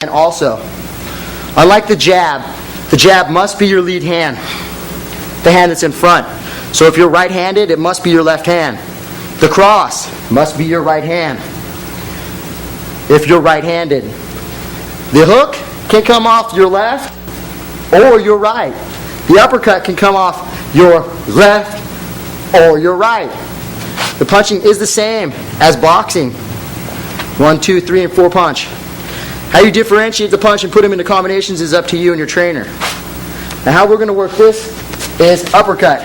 And also, unlike the jab must be your lead hand, the hand that's in front. So if you're right-handed, it must be your left hand. The cross must be your right hand if you're right-handed. The hook can come off your left or your right. The uppercut can come off your left or your right. The punching is the same as boxing. 1, 2, 3, and 4 punch. How you differentiate the punch and put them into combinations is up to you and your trainer. Now how we're going to work this is uppercut.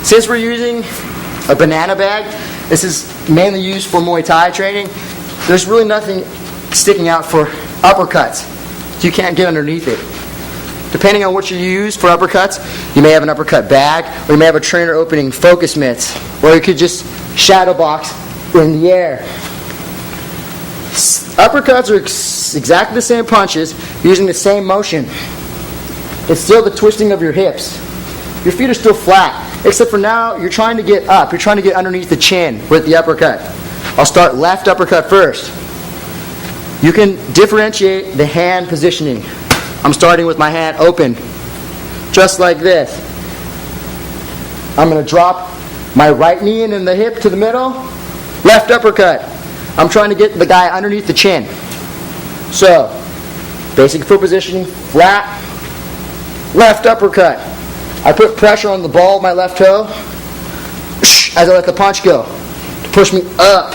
Since we're using a banana bag, this is mainly used for Muay Thai training, there's really nothing sticking out for uppercuts. You can't get underneath it. Depending on what you use for uppercuts, you may have an uppercut bag, or you may have a trainer opening focus mitts, or you could just shadow box in the air. Uppercuts are exactly the same punches, using the same motion. It's still the twisting of your hips. Your feet are still flat, except for now you're trying to get up. You're trying to get underneath the chin with the uppercut. I'll start left uppercut first. You can differentiate the hand positioning. I'm starting with my hand open, just like this. I'm going to drop my right knee in the hip to the middle. Left uppercut. I'm trying to get the guy underneath the chin. So, basic foot positioning, flat, left uppercut. I put pressure on the ball of my left toe as I let the punch go to push me up.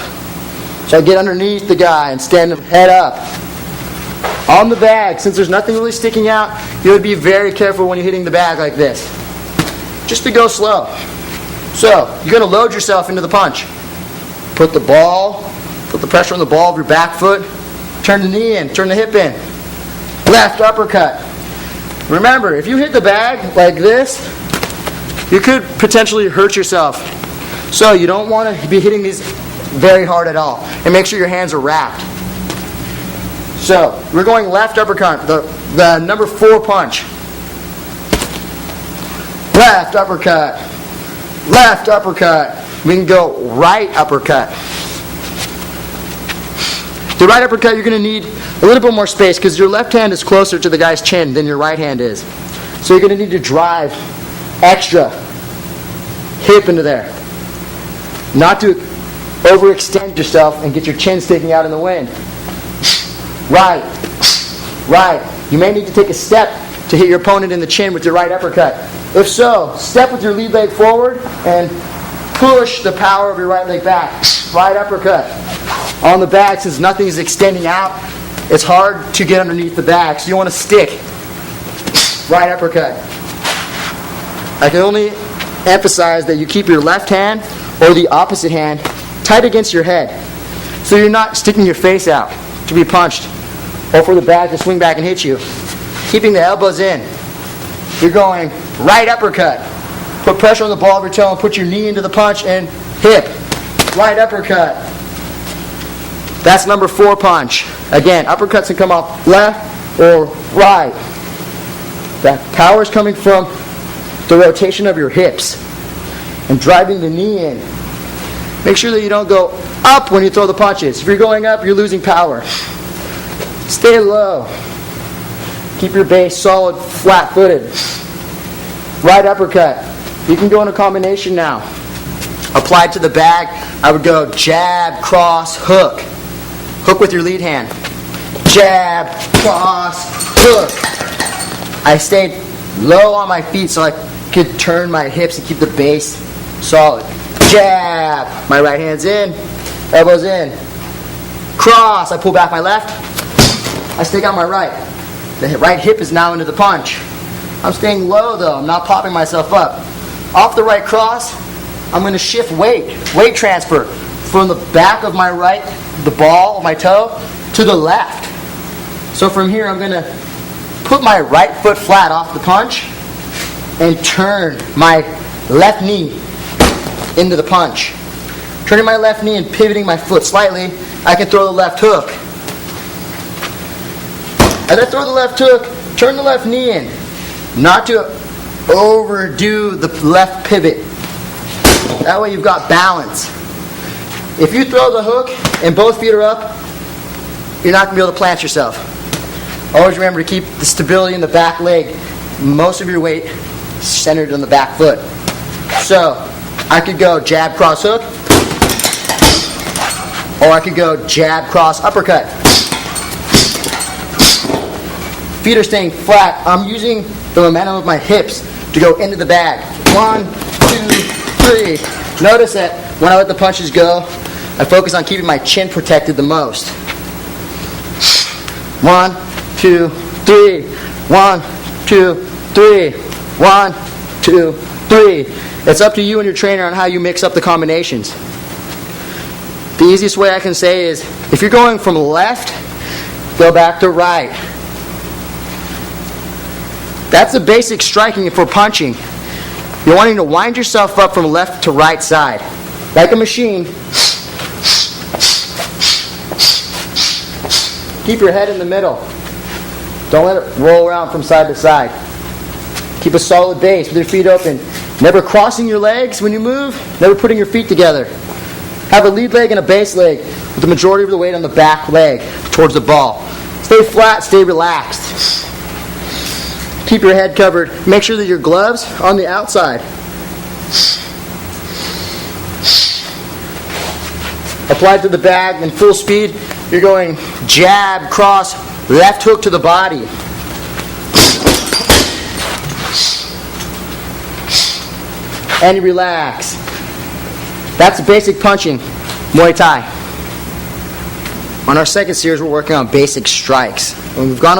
So I get underneath the guy and stand head up. On the bag, since there's nothing really sticking out, you would be very careful when you're hitting the bag like this. Just to go slow. So, you're going to load yourself into the punch. Put the pressure on the ball of your back foot. Turn the knee in, turn the hip in. Left uppercut. Remember, if you hit the bag like this, you could potentially hurt yourself. So you don't want to be hitting these very hard at all. And make sure your hands are wrapped. So, we're going left uppercut, the number 4 punch. Left uppercut. Left uppercut. We can go right uppercut. The right uppercut, you're going to need a little bit more space because your left hand is closer to the guy's chin than your right hand is. So you're going to need to drive extra hip into there. Not to overextend yourself and get your chin sticking out in the wind. Right. Right. You may need to take a step to hit your opponent in the chin with your right uppercut. If so, step with your lead leg forward and push the power of your right leg back. Right uppercut. On the bag, since nothing is extending out, it's hard to get underneath the bag, so you want to stick. Right uppercut. I can only emphasize that you keep your left hand or the opposite hand tight against your head, so you're not sticking your face out to be punched or for the bag to swing back and hit you. Keeping the elbows in. You're going right uppercut. Put pressure on the ball of your toe and put your knee into the punch and hip. Right uppercut. That's number 4 punch. Again, uppercuts can come off left or right. That power is coming from the rotation of your hips and driving the knee in. Make sure that you don't go up when you throw the punches. If you're going up, you're losing power. Stay low. Keep your base solid, flat-footed. Right uppercut. You can go in a combination now. Applied to the bag, I would go jab, cross, hook. Hook with your lead hand. Jab, cross, hook. I stayed low on my feet so I could turn my hips and keep the base solid. Jab. My right hand's in. Elbows in. Cross. I pull back my left. I stick out my right. The right hip is now into the punch. I'm staying low though. I'm not popping myself up. Off the right cross, I'm going to shift weight transfer from the back of my right, the ball of my toe, to the left. So from here, I'm going to put my right foot flat off the punch and turn my left knee into the punch. Turning my left knee and pivoting my foot slightly, I can throw the left hook. As I throw the left hook, turn the left knee in. Not to overdo the left pivot. That way you've got balance. If you throw the hook and both feet are up, you're not going to be able to plant yourself. Always remember to keep the stability in the back leg, most of your weight centered on the back foot. So, I could go jab, cross, hook, or I could go jab, cross, uppercut. Feet are staying flat. I'm using the momentum of my hips to go into the bag. 1, 2, 3. Notice that when I let the punches go, I focus on keeping my chin protected the most. 1, 2, 3. 1, 2, 3. 1, 2, 3. It's up to you and your trainer on how you mix up the combinations. The easiest way I can say is, if you're going from left, go back to right. That's the basic striking for punching. You're wanting to wind yourself up from left to right side. Like a machine. Keep your head in the middle. Don't let it roll around from side to side. Keep a solid base with your feet open. Never crossing your legs when you move. Never putting your feet together. Have a lead leg and a base leg with the majority of the weight on the back leg towards the ball. Stay flat, stay relaxed. Keep your head covered. Make sure that your gloves are on the outside. Applied to the bag in full speed. You're going jab, cross, left hook to the body. And you relax. That's basic punching, Muay Thai. On our second series, we're working on basic strikes. When we've gone over